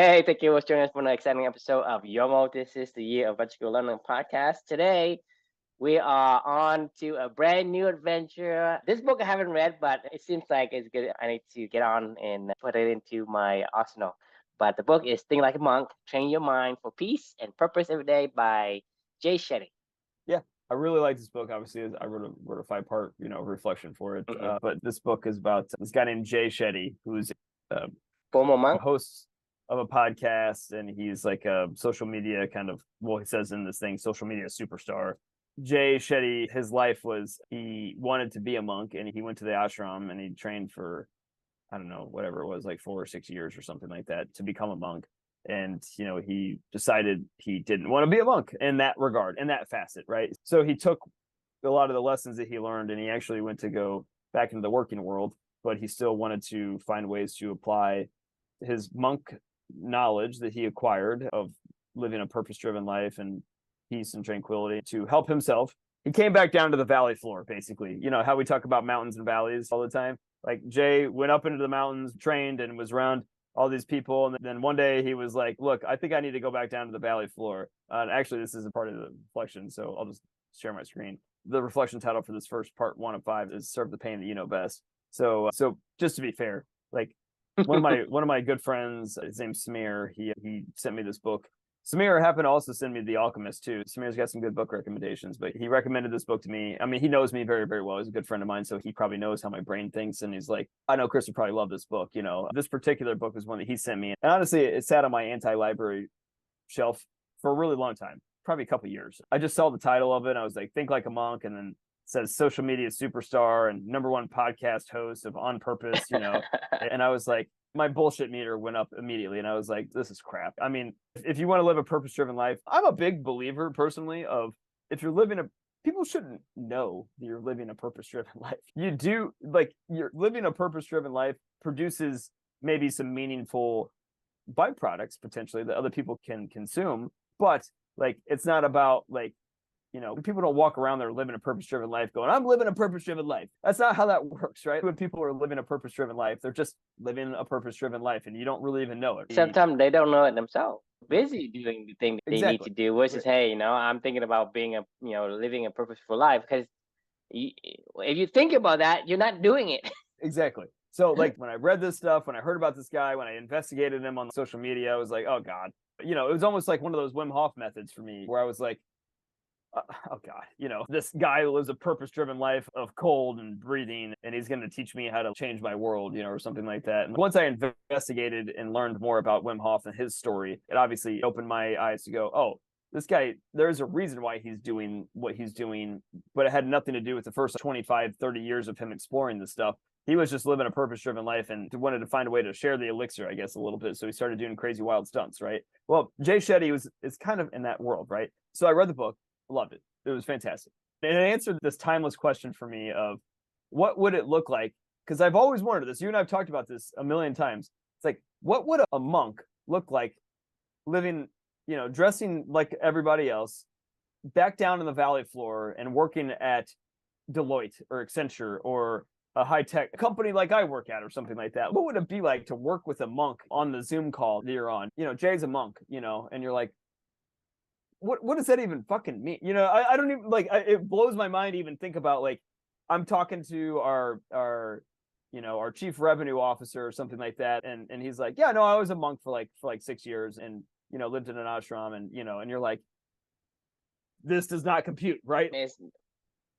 Hey, thank you for joining us for an exciting episode of YOMO. This is the Year of Virtual Learning podcast. Today, we are on to a brand new adventure. This book I haven't read, but it seems like it's good. I need to get on and put it into my arsenal. But the book is Think Like a Monk, Train Your Mind for Peace and Purpose Every Day by Jay Shetty. Yeah, I really like this book. Obviously, I wrote a 5-part reflection for it. But this book is about this guy named Jay Shetty, who's a Former monk. host of a podcast, and he's like a social media he says in this thing, social media superstar. Jay Shetty, his life was he wanted to be a monk, and he went to the ashram and he trained for, I don't know, whatever it was, like 4 or 6 years or something like that to become a monk. And he decided he didn't want to be a monk in that regard, in that facet, right? So he took a lot of the lessons that he learned, and he actually went to go back into the working world, but he still wanted to find ways to apply his monk knowledge that he acquired of living a purpose-driven life and peace and tranquility to help himself. He came back down to the valley floor, basically. You know how we talk about mountains and valleys all the time? Like, Jay went up into the mountains, trained, and was around all these people. And then one day he was like, look, I think I need to go back down to the valley floor. And actually, this isn't part of the reflection, so I'll just share my screen. The reflection title for this first part 1 of 5 is Serve the Pain That You Know Best. So just to be fair, like, one of my good friends, his name's Samir, he sent me this book. Samir happened to also send me The Alchemist too. Samir's got some good book recommendations, but he recommended this book to me. I mean, he knows me very, very well. He's a good friend of mine, so he probably knows how my brain thinks. And he's like, I know Chris would probably love this book. This particular book was one that he sent me. And honestly, it sat on my anti-library shelf for a really long time, probably a couple of years. I just saw the title of it. And I was like, Think Like a Monk. And then it says social media superstar and #1 podcast host of On Purpose, and I was like, my bullshit meter went up immediately. And I was like, this is crap. I mean, if you want to live a purpose-driven life, I'm a big believer personally of if you're people shouldn't know that you're living a purpose-driven life. You do, like, you're living a purpose-driven life produces maybe some meaningful byproducts potentially that other people can consume. But like, it's not about like, people don't walk around there living a purpose-driven life going, I'm living a purpose-driven life. That's not how that works, right? When people are living a purpose-driven life, they're just living a purpose-driven life, and you don't really even know it. Sometimes they don't know it themselves. Busy doing the thing that they need to do versus, Right. hey, I'm thinking about being living a purposeful life. Because if you think about that, you're not doing it. Exactly. So like when I read this stuff, when I heard about this guy, when I investigated him on social media, I was like, oh God. It was almost like one of those Wim Hof methods for me where I was like, oh God, this guy lives a purpose-driven life of cold and breathing, and he's going to teach me how to change my world, or something like that. And once I investigated and learned more about Wim Hof and his story, it obviously opened my eyes to go, oh, this guy, there's a reason why he's doing what he's doing, but it had nothing to do with the first 25, 30 years of him exploring this stuff. He was just living a purpose-driven life and wanted to find a way to share the elixir, I guess, a little bit. So he started doing crazy, wild stunts, right? Well, Jay Shetty is kind of in that world, right? So I read the book. Loved it. It was fantastic. And it answered this timeless question for me of what would it look like? Because I've always wondered this. You and I have talked about this a million times. It's like, what would a monk look like living, dressing like everybody else, back down on the valley floor and working at Deloitte or Accenture or a high-tech company like I work at or something like that? What would it be like to work with a monk on the Zoom call that you're on? Jay's a monk, and you're like, what does that even fucking mean? I don't even it blows my mind to even think about, like, I'm talking to our chief revenue officer or something like that. And he's like, yeah, no, I was a monk for like 6 years and, lived in an ashram and, and you're like, this does not compute, right? It's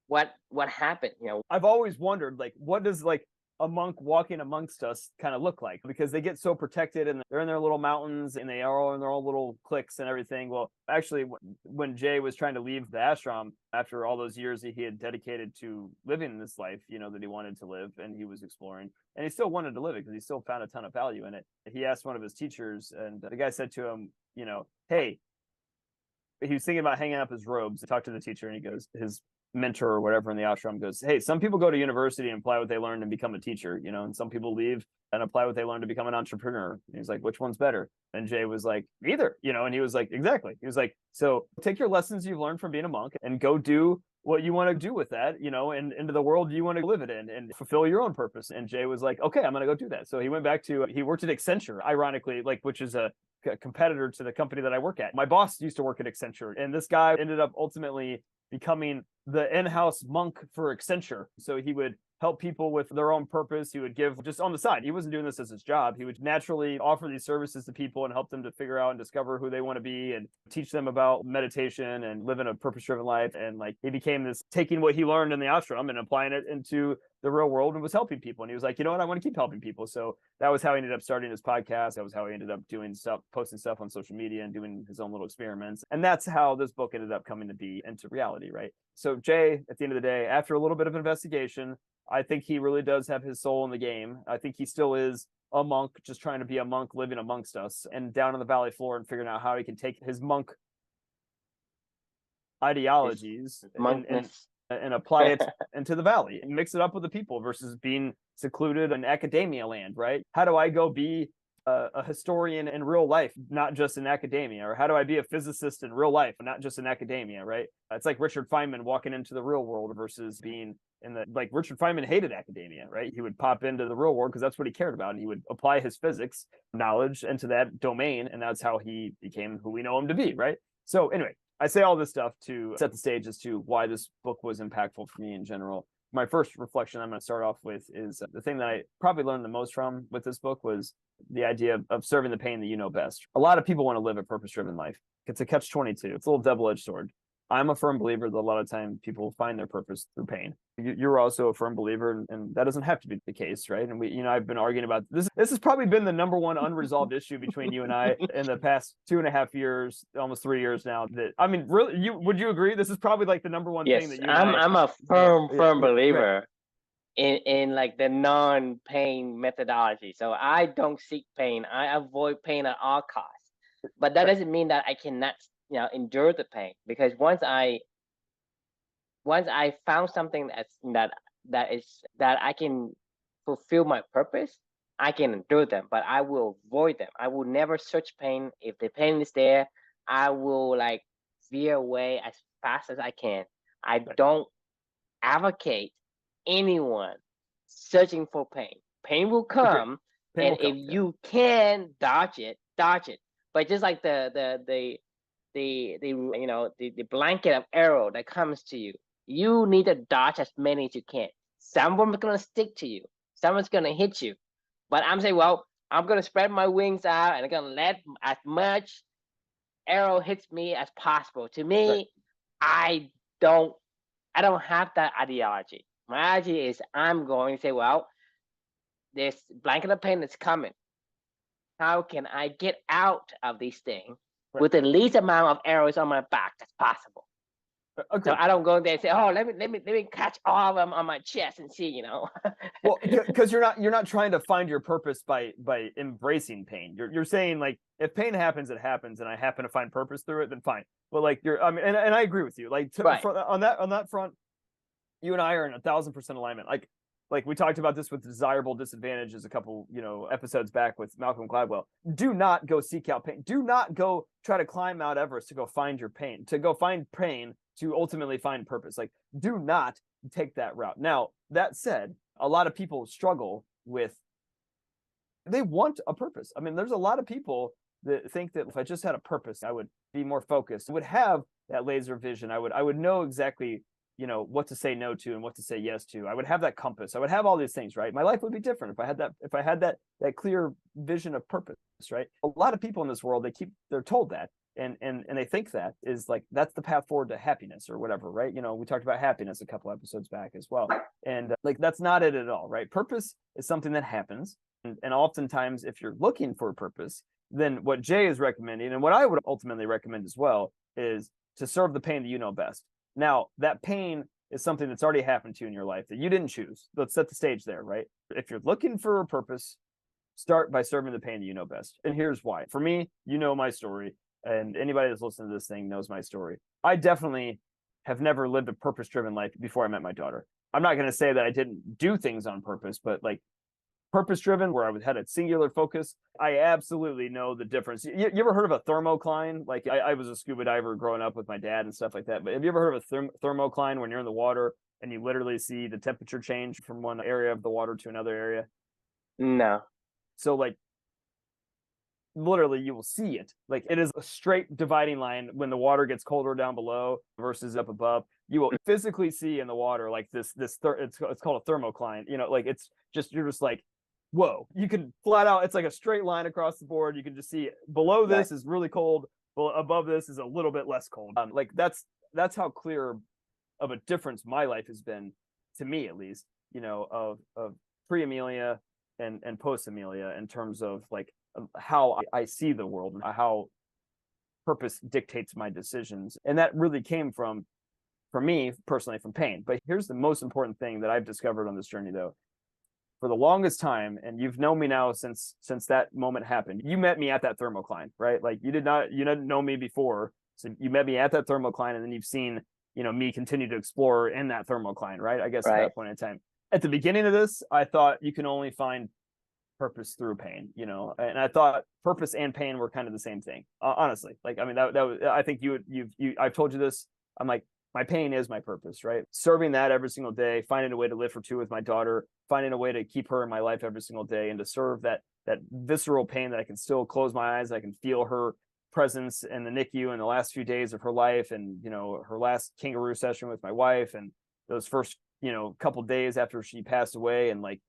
what happened, I've always wondered, like, what does like a monk walking amongst us kind of look like? Because they get so protected and they're in their little mountains and they are all in their own little cliques and everything. Well, actually, when Jay was trying to leave the ashram after all those years that he had dedicated to living this life, that he wanted to live and he was exploring, and he still wanted to live it because he still found a ton of value in it. He asked one of his teachers, and the guy said to him, hey, he was thinking about hanging up his robes. He talked to the teacher and he goes, his mentor or whatever in the ashram goes, hey, some people go to university and apply what they learned and become a teacher, and some people leave and apply what they learned to become an entrepreneur. And he's like, which one's better? And Jay was like, either, and he was like, exactly. He was like, so take your lessons you've learned from being a monk and go do what you want to do with that, and into the world you want to live it in and fulfill your own purpose. And Jay was like, okay, I'm going to go do that. So he went back he worked at Accenture, ironically, which is a competitor to the company that I work at. My boss used to work at Accenture, and this guy ended up ultimately becoming the in-house monk for Accenture. So he would help people with their own purpose. He would give just on the side. He wasn't doing this as his job. He would naturally offer these services to people and help them to figure out and discover who they want to be and teach them about meditation and living a purpose-driven life. And like he became this, taking what he learned in the ashram and applying it into the real world and was helping people. And he was like, you know what, I want to keep helping people. So that was how he ended up starting his podcast. That was how he ended up doing stuff, posting stuff on social media and doing his own little experiments. And that's how this book ended up coming to be into reality, right? So Jay, at the end of the day, after a little bit of investigation, I think he really does have his soul in the game. I think he still is a monk, just trying to be a monk living amongst us and down on the valley floor and figuring out how he can take his monk ideologies and apply it into the valley and mix it up with the people versus being secluded in academia land, right? How do I go be a historian in real life, not just in academia? Or how do I be a physicist in real life, not just in academia, right? It's like Richard Feynman walking into the real world versus being in the, like Richard Feynman hated academia, right? He would pop into the real world because that's what he cared about. And he would apply his physics knowledge into that domain. And that's how he became who we know him to be, right? So anyway, I say all this stuff to set the stage as to why this book was impactful for me in general. My first reflection I'm going to start off with is the thing that I probably learned the most from with this book was the idea of serving the pain that you know best. A lot of people want to live a purpose-driven life. It's a catch-22. It's a little double-edged sword. I'm a firm believer that a lot of time people find their purpose through pain. You're also a firm believer, and that doesn't have to be the case, right? And we, I've been arguing about this. This has probably been the number one unresolved issue between you and I in the past 2.5 years, almost 3 years now. That I mean, really, would you agree? This is probably like the number one thing that you. I'm a firm believer in like the non-pain methodology. So I don't seek pain. I avoid pain at all costs. But that doesn't mean that I cannot endure the pain, because once I found something that I can fulfill my purpose, I can endure them, but I will avoid them. I will never search pain. If the pain is there, I will like veer away as fast as I can. I don't advocate anyone searching for pain. Pain will come, and if you can dodge it. But just like the blanket of arrow that comes to you, you need to dodge as many as you can. Someone's gonna stick to you. Someone's gonna hit you. But I'm saying, well, I'm gonna spread my wings out and I'm gonna let as much arrow hits me as possible. To me, I don't have that ideology. My ideology is I'm going to say, well, this blanket of pain that's coming. How can I get out of these things with the least amount of arrows on my back that's possible? Okay. So I don't go there and say, oh, let me catch all of them on my chest and see, Well, because you're not trying to find your purpose by embracing pain. You're saying like, if pain happens, it happens, and I happen to find purpose through it, then fine. But like I mean, and I agree with you. Like on that front, you and I are in 1,000% alignment. Like we talked about this with desirable disadvantages a couple, episodes back with Malcolm Gladwell. Do not go seek out pain. Do not go try to climb Mount Everest to go find your pain, to go find pain, to ultimately find purpose. Like, do not take that route. Now, that said, a lot of people struggle with, they want a purpose. I mean, there's a lot of people that think that if I just had a purpose, I would be more focused. I would have that laser vision. I would know exactly what to say no to and what to say yes to. I would have that compass. I would have all these things, right? My life would be different if I had that clear vision of purpose, right? A lot of people in this world, they're told that and they think that is like, that's the path forward to happiness or whatever, right? We talked about happiness a couple episodes back as well. And like, that's not it at all, right? Purpose is something that happens. And oftentimes if you're looking for a purpose, then what Jay is recommending and what I would ultimately recommend as well is to serve the pain that you know best. Now, that pain is something that's already happened to you in your life that you didn't choose. Let's set the stage there, right? If you're looking for a purpose, start by serving the pain that you know best. And here's why. For me, my story, and anybody that's listening to this thing knows my story. I definitely have never lived a purpose-driven life before I met my daughter. I'm not going to say that I didn't do things on purpose, but like purpose-driven, where I had a singular focus, I absolutely know the difference. You ever heard of a thermocline? Like I was a scuba diver growing up with my dad and stuff like that. But have you ever heard of a thermocline when you're in the water and you literally see the temperature change from one area of the water to another area? No. So like literally you will see it. Like it is a straight dividing line when the water gets colder down below versus up above. You will physically see in the water like it's called a thermocline. Like it's just you're just like, whoa. You can flat out, it's like a straight line across the board. You can just see it. Below this is really cold. Above this is a little bit less cold. Like that's how clear of a difference my life has been, to me at least, of pre-Amelia and post Amelia, in terms of like how I see the world and how purpose dictates my decisions. And that really came from, for me personally, from pain. But here's the most important thing that I've discovered on this journey, though. For the longest time, and you've known me now since that moment happened. You met me at that thermocline, right? Like you didn't know me before. So you met me at that thermocline, and then you've seen, me continue to explore in that thermocline, right? I guess at that point in time. At the beginning of this, I thought you can only find purpose through pain, and I thought purpose and pain were kind of the same thing. Honestly, like, I mean, that was, I think I've told you this. I'm like, my pain is my purpose, right? Serving that every single day, finding a way to live for two with my daughter, finding a way to keep her in my life every single day, and to serve that visceral pain that I can still close my eyes, I can feel her presence in the NICU in the last few days of her life, and her last kangaroo session with my wife, and those first couple days after she passed away, and like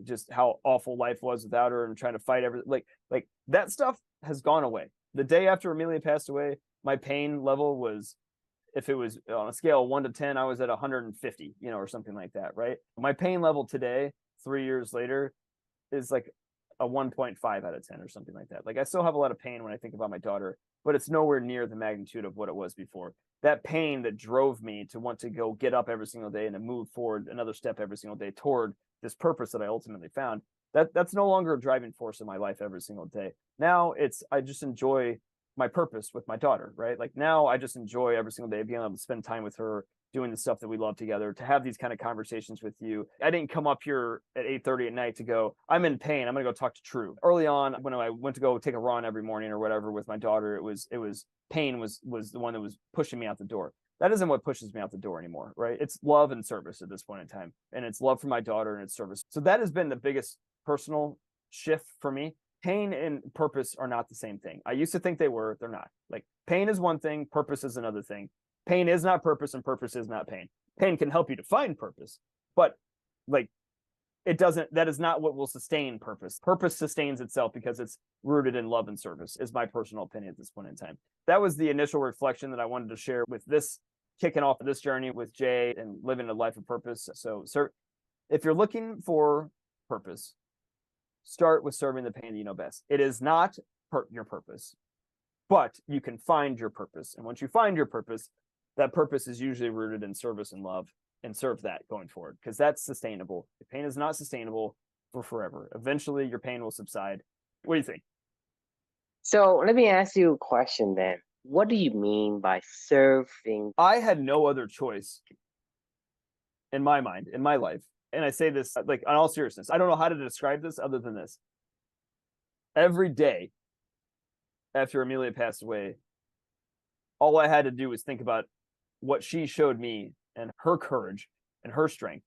just how awful life was without her, and trying to fight everything. Like that stuff has gone away. The day after Amelia passed away, my pain level was, if it was on a scale of 1 to 10, I was at 150, or something like that, right? My pain level today, 3 years later, is like a 1.5 out of 10 or something like that. Like I still have a lot of pain when I think about my daughter, but it's nowhere near the magnitude of what it was before. That pain that drove me to want to go get up every single day and to move forward another step every single day toward this purpose that I ultimately found, that's no longer a driving force in my life every single day. Now I just enjoy my purpose with my daughter, right? Like now I just enjoy every single day being able to spend time with her, doing the stuff that we love together, to have these kind of conversations with you. I didn't come up here at 8:30 at night to go, I'm in pain, I'm gonna go talk to True. Early on, when I went to go take a run every morning or whatever with my daughter, it was pain was the one that was pushing me out the door. That isn't what pushes me out the door anymore, right? It's love and service at this point in time. And it's love for my daughter and it's service. So that has been the biggest personal shift for me. Pain and purpose are not the same thing. I used to think they were, they're not. Like pain is one thing, purpose is another thing. Pain is not purpose and purpose is not pain. Pain can help you to find purpose, but like that is not what will sustain purpose. Purpose sustains itself because it's rooted in love and service, is my personal opinion at this point in time. That was the initial reflection that I wanted to share with this, kicking off this journey with Jay and living a life of purpose. So, sir, if you're looking for purpose, start with serving the pain that you know best. It is not your purpose, but you can find your purpose. And once you find your purpose, that purpose is usually rooted in service and love, and serve that going forward, because that's sustainable. If pain is not sustainable for forever, eventually your pain will subside. What do you think? So let me ask you a question then. What do you mean by serving? I had no other choice in my mind, in my life. And I say this like in all seriousness. I don't know how to describe this other than this. Every day after Amelia passed away, all I had to do was think about what she showed me, and her courage and her strength,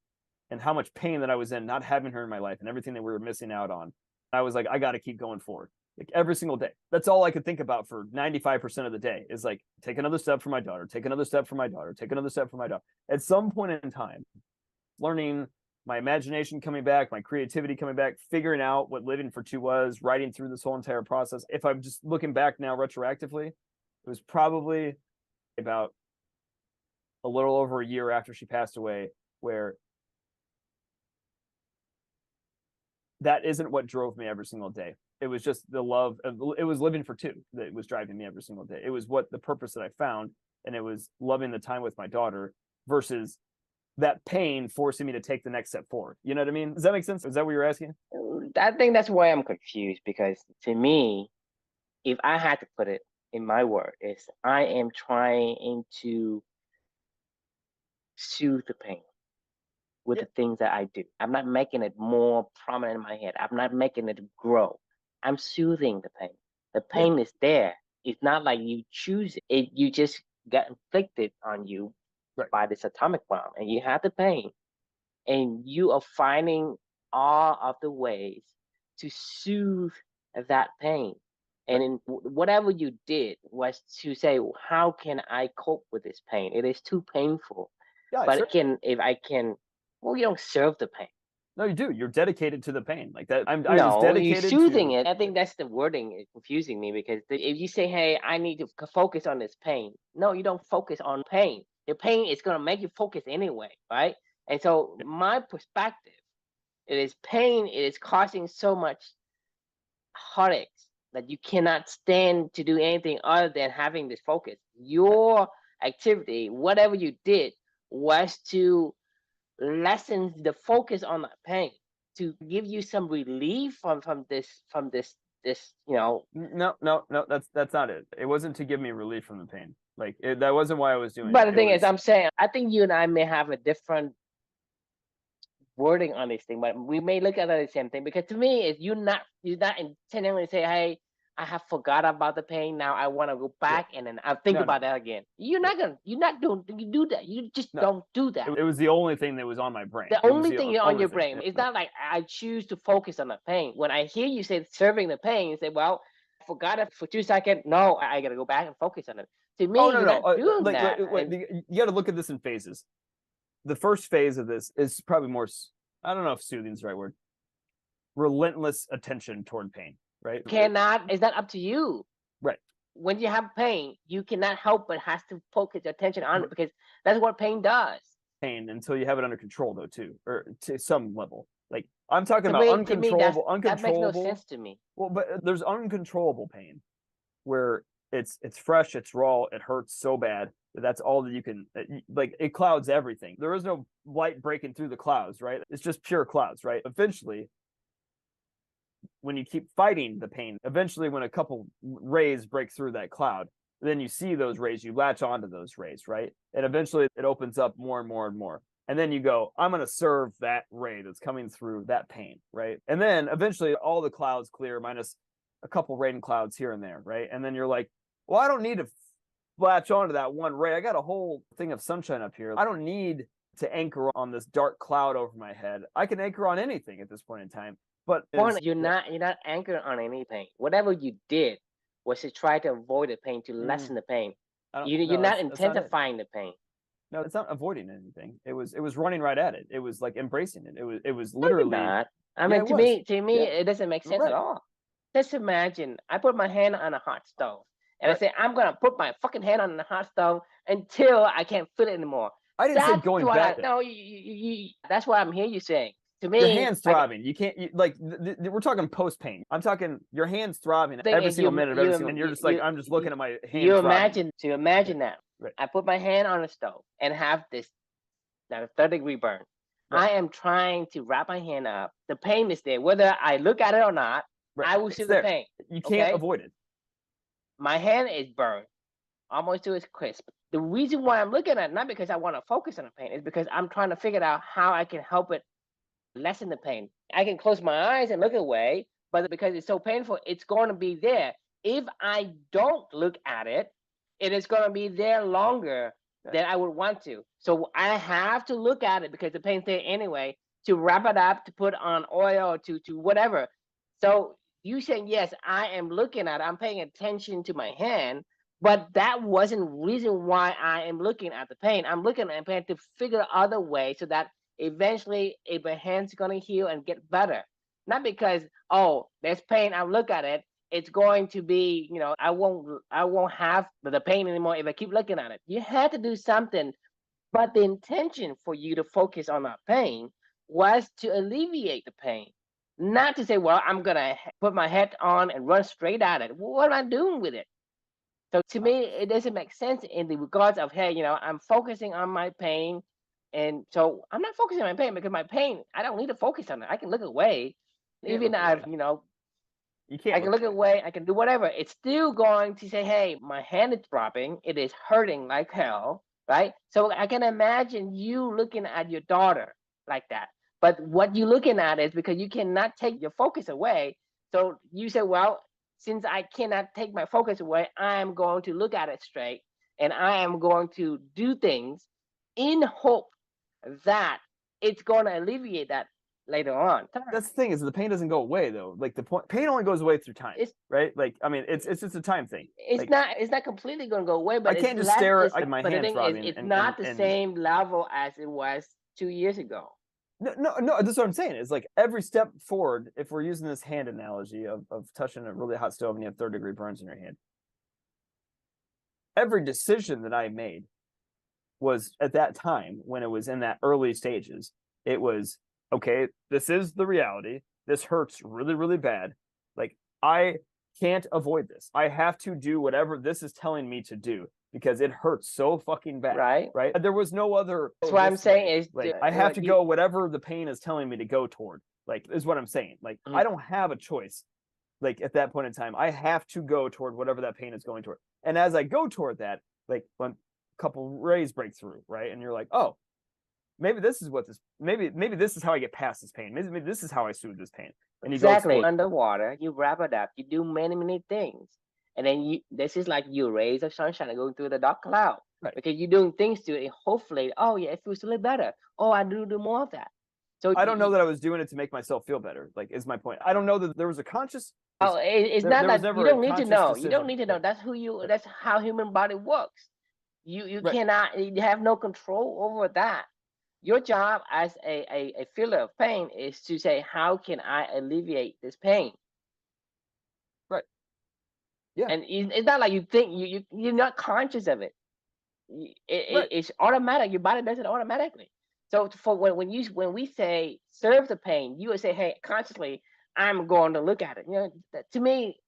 and how much pain that I was in not having her in my life, and everything that we were missing out on. I was like, I got to keep going forward. Like every single day. That's all I could think about for 95% of the day, is like, take another step for my daughter, take another step for my daughter, take another step for my daughter. At some point in time, learning, my imagination coming back, my creativity coming back, figuring out what living for two was, writing through this whole entire process. If I'm just looking back now retroactively, it was probably about a little over a year after she passed away, where that isn't what drove me every single day. It was just the love. It was living for two that was driving me every single day. It was the purpose that I found, and it was loving the time with my daughter versus that pain forcing me to take the next step forward. You know what I mean? Does that make sense? Is that what you're asking? I think that's why I'm confused, because to me, if I had to put it in my word, is I am trying to soothe the pain with the things that I do. I'm not making it more prominent in my head. I'm not making it grow. I'm soothing the pain. The pain is there. It's not like you choose it. You just got inflicted on you by this atomic bomb, and you have the pain, and you are finding all of the ways to soothe that pain. And in whatever you did was to say, how can I cope with this pain? It is too painful. Yeah, But if I can, well, you don't serve the pain. no, you do. You're dedicated to the pain like that. I was No, you're dedicated soothing to it. I think that's the wording is confusing me because if you say, hey, I need to focus on this pain, no, you don't focus on pain. The pain is going to make you focus anyway, right? And so my perspective, it is pain, it is causing so much heartaches that you cannot stand to do anything other than having this focus. Your activity, whatever you did, was to lessen the focus on that pain, to give you some relief from this no, that's not it. It wasn't to give me relief from the pain. Like that wasn't why I was doing But it. the thing is, I'm saying I think you and I may have a different wording on this thing, but we may look at it the same thing, because to me is you're not intentionally say, hey, I have forgot about the pain, now I want to go back and then I think about that again. You're not doing you do that. You just don't do that. It was the only thing that was on my brain. The only thing on your brain. It's not like I choose to focus on the pain. When I hear you say serving the pain, you say, well, I forgot it for 2 seconds. No, I gotta go back and focus on it. To me, you're not doing that. You got to look at this in phases. The first phase of this is probably more, I don't know if soothing is the right word, relentless attention toward pain, right? It's not up to you. Right. When you have pain, you cannot help but has to focus your attention on it, because that's what pain does. Pain until you have it under control, though, too, or to some level. Like I'm talking about uncontrollable. That makes no sense to me. Well, but there's uncontrollable pain where it's fresh, it's raw, it hurts so bad that that's all that you can, like, it clouds everything. There is no light breaking through the clouds, right? It's just pure clouds, right? Eventually, when you keep fighting the pain, eventually when a couple rays break through that cloud, then you see those rays, you latch onto those rays, right? And eventually it opens up more and more and more. And then you go, I'm going to serve that ray that's coming through that pain, right? And then eventually all the clouds clear minus a couple rain clouds here and there, right? And then you're like, well, I don't need to latch onto that one ray. I got a whole thing of sunshine up here. I don't need to anchor on this dark cloud over my head. I can anchor on anything at this point in time. But you're not anchored on anything. Whatever you did was to try to avoid the pain, to lessen the pain. You're not intensifying the pain. No, it's not avoiding anything. It was running right at it. It was like embracing it. It was literally not. I mean, to me, it doesn't make sense at all. Just imagine I put my hand on a hot stove and I say, I'm gonna put my fucking hand on the hot stove until I can't feel it anymore. I didn't say going back. No, that's what I'm hearing you saying. To me, your hands throbbing. You can't we're talking post pain. I'm talking your hands throbbing every single minute of every single, and you're just like, I'm just looking at my hands. Imagine that. Right. I put my hand on the stove and have this 3rd-degree burn. Right. I am trying to wrap my hand up. The pain is there. Whether I look at it or not, I will see the pain. You can't avoid it. My hand is burned almost to its crisp. The reason why I'm looking at it, not because I want to focus on the pain, is because I'm trying to figure out how I can help it lessen the pain. I can close my eyes and look away, but because it's so painful, it's going to be there. If I don't look at it, it is going to be there longer than I would want to. So I have to look at it because the pain's there anyway, to wrap it up, to put on oil, to whatever. So you saying, yes, I am looking at it, I'm paying attention to my hand, but that wasn't the reason why I am looking at the pain. I'm looking at the pain to figure other ways so that eventually if my hand's going to heal and get better. Not because, oh, there's pain, I'll look at it, it's going to be, I won't have the pain anymore if I keep looking at it. You had to do something, but the intention for you to focus on that pain was to alleviate the pain, not to say, well, I'm gonna put my head on and run straight at it. What am I doing with it? So to me, it doesn't make sense in the regards of, hey, I'm focusing on my pain, and so I'm not focusing on my pain because my pain, I don't need to focus on it. I can look away, even I've, you can't. I can look away. I can do whatever. It's still going to say, hey, my hand is dropping. It is hurting like hell, right? So I can imagine you looking at your daughter like that. But what you're looking at is because you cannot take your focus away. So you say, well, since I cannot take my focus away, I am going to look at it straight, and I am going to do things in hope that it's going to alleviate that. later on. That's the thing, is the pain doesn't go away though. Like the point, pain only goes away through time, right? Like, I mean, it's just a time thing. It's not completely going to go away, but I can't just stare at my but the hand thing throbbing. Is, it's not the same level as it was 2 years ago. No, that's what I'm saying. Is like every step forward, if we're using this hand analogy of touching a really hot stove and you have 3rd-degree burns in your hand, every decision that I made was at that time, when it was in that early stages, it was, okay, this is the reality. This hurts really, really bad. Like, I can't avoid this. I have to do whatever this is telling me to do because it hurts so fucking bad. Right. There was no other. That's what I'm saying is, like, I have to go whatever the pain is telling me to go toward. Like, is what I'm saying. Like, I don't have a choice. Like, at that point in time, I have to go toward whatever that pain is going toward. And as I go toward that, like, when a couple rays break through, right? And you're like, oh, maybe this is what this, maybe this is how I get past this pain. Maybe this is how I soothe this pain. And you exactly. Underwater, you wrap it up, you do many, many things. And then this is like your rays of sunshine going through the dark cloud. Right. Because you're doing things to it, and hopefully, oh yeah, it feels a little better. Oh, I do more of that. So I don't know that I was doing it to make myself feel better. Like, is my point. I don't know that there was a conscious. Oh, it's not that you don't need to know. You don't need to know. That's who you. That's how human body works. You cannot. You have no control over that. Your job as a feeler of pain is to say, how can I alleviate this pain? Right. Yeah. And it's not like you think you're not conscious of it. It's automatic. Your body does it automatically. So for when we say serve the pain, you would say, hey, consciously, I'm going to look at it. You know, to me,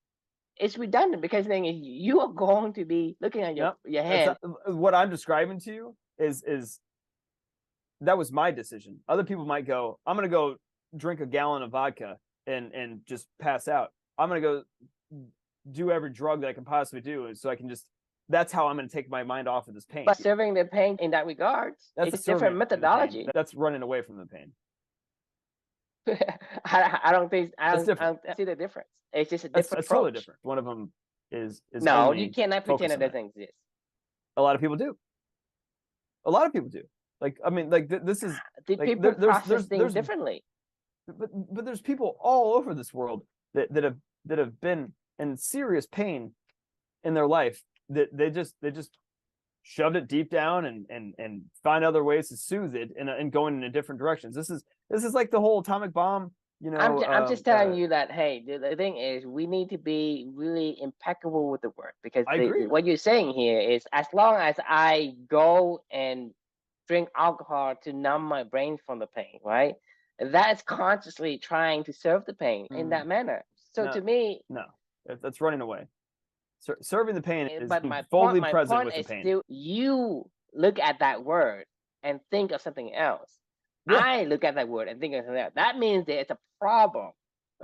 it's redundant because the thing is, you are going to be looking at your hand. What I'm describing to you is that was my decision. Other people might go, I'm going to go drink a gallon of vodka and just pass out. I'm going to go do every drug that I can possibly do so I can just. That's how I'm going to take my mind off of this pain. But serving the pain in that regard, it's a different methodology. That's running away from the pain. I don't see the difference. It's just a different approach. Totally different. One of them is no, you cannot pretend it doesn't exist. A lot of people do. A lot of people do. Like, I mean, like this is people process things differently. But there's people all over this world that have been in serious pain in their life. That they just shoved it deep down and find other ways to soothe it and going in different directions. This is like the whole atomic bomb. You know, I'm just telling you that, hey, the thing is, we need to be really impeccable with the word, because what you're saying here is, as long as I go and drink alcohol to numb my brain from the pain, right? That's consciously trying to serve the pain in that manner. So to me, no, that's running away. Serving the pain is my fully point, present with the pain. Still, you look at that word and think of something else. Yeah. I look at that word and think of something else. That means there's a problem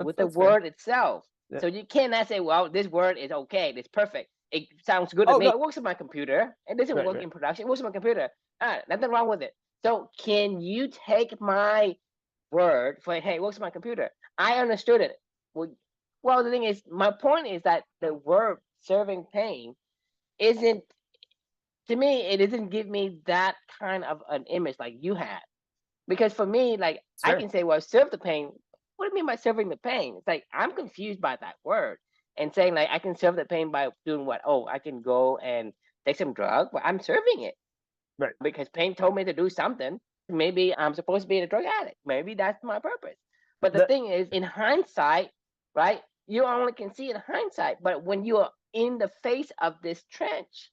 with the word itself. Yeah. So you cannot say, well, this word is okay, it's perfect. It sounds good to me. It works on my computer. It doesn't work in production. It works on my computer. Nothing wrong with it. So can you take my word for, hey, it works on my computer? I understood it. Well, the thing is, my point is that the word serving pain isn't, to me, it doesn't give me that kind of an image like you had. Because for me, like, I can say, well, serve the pain. What do you mean by serving the pain? It's like, I'm confused by that word. And saying, like, I can serve the pain by doing what? Oh, I can go and take some drug. Well, I'm serving it. Right. Because pain told me to do something. Maybe I'm supposed to be a drug addict. Maybe that's my purpose. But the thing is, in hindsight, right, you only can see in hindsight. But when you are in the face of this trench,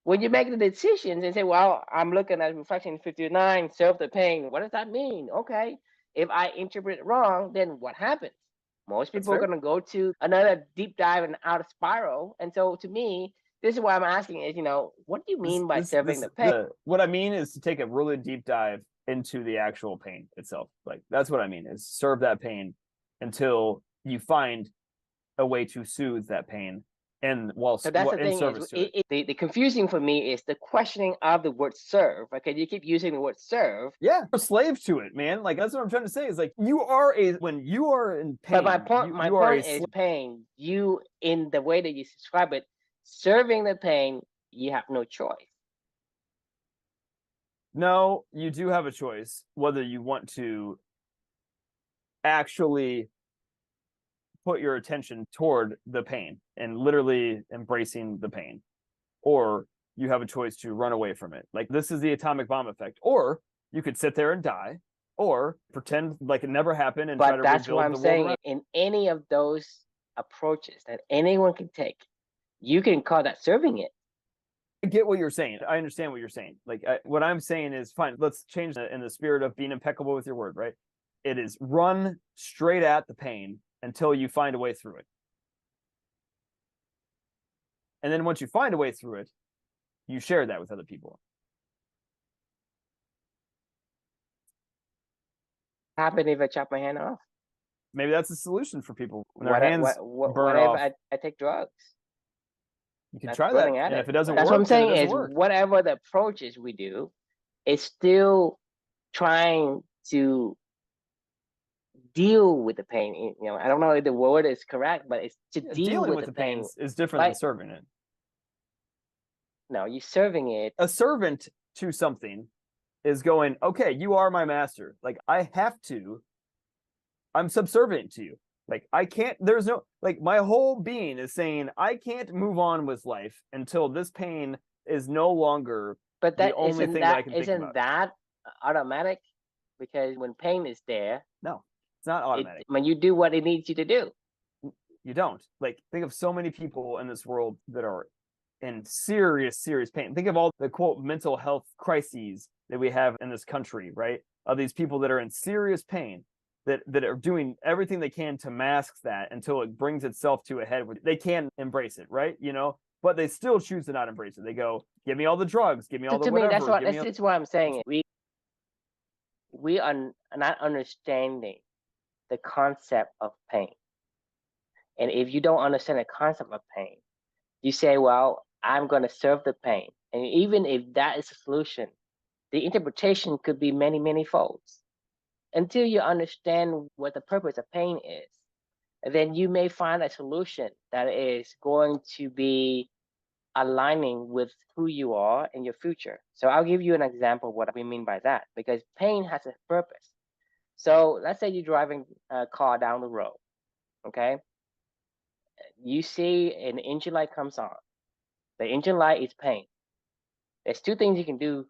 when you make the decisions and say, well, I'm looking at reflection 59, serve the pain. What does that mean? Okay. If I interpret it wrong, then what happens? Most people are going to go to another deep dive and out of spiral. And so to me, this is why I'm asking is, what do you mean by serving the pain? What I mean is to take a really deep dive into the actual pain itself. Like, that's what I mean, is serve that pain until you find a way to soothe that pain. And so that's the thing is, the confusing for me is the questioning of the word serve. Okay, you keep using the word serve. Yeah, you're a slave to it, man. Like, that's what I'm trying to say is, like, when you are in pain. But my point is pain. You, in the way that you describe it, serving the pain, you have no choice. No, you do have a choice whether you want to actually put your attention toward the pain and literally embracing the pain, or you have a choice to run away from it. Like, this is the atomic bomb effect. Or you could sit there and die, or pretend like it never happened and try But to that's what rebuild I'm the world saying. around. In any of those approaches that anyone can take, you can call that serving it. I get what you're saying. I understand what you're saying. Like, what I'm saying is, fine, let's change that in the spirit of being impeccable with your word, right? It is run straight at the pain until you find a way through it. And then once you find a way through it, you share that with other people. What happen if I chop my hand off? Maybe that's a solution for people when their hands burn Whatever, off. I take drugs. You can That's try that. running at And it. if it doesn't That's work, what I'm saying then it doesn't is work. whatever the approaches we do, it's still trying to deal with the pain. You know, I don't know if the word is correct, but it's to deal Dealing with with the pain. is different than Like, serving it. no, you're serving it. A servant to something is going, okay, you are my master. Like, I have to, I'm subservient to you. Like, I can't, there's no, like, my whole being is saying, I can't move on with life until this pain is no longer But the that only isn't thing that I can think isn't about. that automatic? Because when pain is there, No, it's not automatic. when you do what it needs you to do. You don't. Like, think of so many people in this world that are in serious, serious pain. Think of all the quote mental health crises that we have in this country, right? Of these people that are in serious pain, that are doing everything they can to mask that until it brings itself to a head where they can embrace it, right? You know, but they still choose to not embrace it. They go, give me all the drugs, give me all the whatever. That's what I'm saying. We are not understanding the concept of pain. And if you don't understand the concept of pain, you say, well, I'm going to serve the pain. And even if that is a solution, the interpretation could be many, many folds. Until you understand what the purpose of pain is, then you may find a solution that is going to be aligning with who you are in your future. So I'll give you an example of what we mean by that, because pain has a purpose. So let's say you're driving a car down the road, okay? You see an engine light comes on. The engine light is pain. There's two things you can do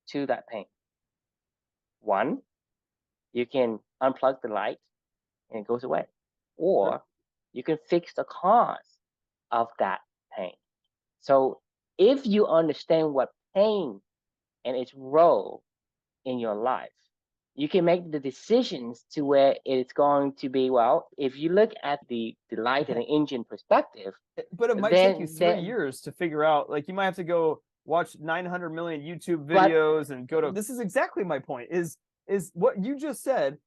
to that pain. One, you can unplug the light and it goes away. Or you can fix the cause of that pain. So if you understand what pain and its role in your life, you can make the decisions to where it's going to be, well, if you look at the light and the engine perspective. But it might take you 3 years to figure out, like, you might have to go watch 900 million YouTube videos and go to, this is exactly my point, is what you just said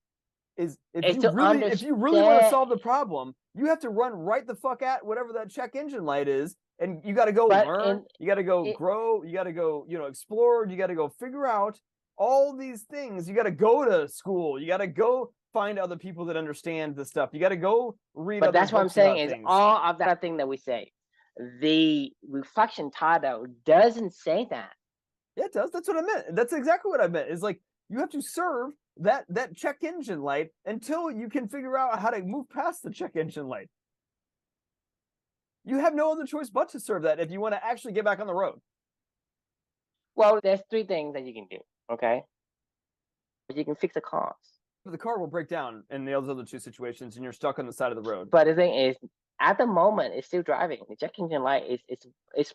is if you really want to solve the problem, you have to run right the fuck at whatever that check engine light is, and you got to go learn, you got to go grow, you got to go, explore, you got to go figure out all these things. You got to go to school, you got to go find other people that understand the stuff, you got to go read. But that's what I'm saying is things. All of that thing that we say, the reflection title doesn't say that. Yeah, it does. That's what I meant. That's exactly what I meant. Is like, you have to serve that check engine light until you can figure out how to move past the check engine light. You have no other choice but to serve that if you want to actually get back on the road. Well, there's three things that you can do, okay? You can fix the cars. But the car will break down in the other two situations, and you're stuck on the side of the road. But the thing is, at the moment, it's still driving. The check engine light is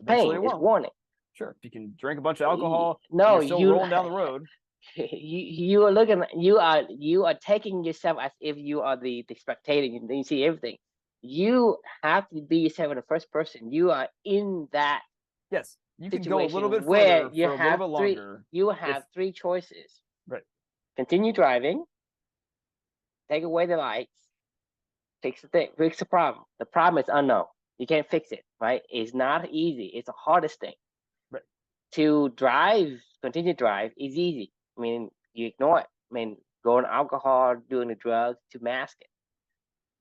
pain, it's warning. Sure, if you can drink a bunch of alcohol, no, you're still rolling down the road. You are looking. You are taking yourself as if you are the spectator. You see everything. You have to be yourself in the first person. You are in that. Yes, you can go a little bit further for a little bit longer. You have three choices. Right. Continue driving. Take away the lights. Fix the thing. Fix the problem. The problem is unknown. You can't fix it. Right? It's not easy. It's the hardest thing. Right. To drive, continue to drive is easy. I mean, you ignore it. I mean, going alcohol, doing the drugs to mask it.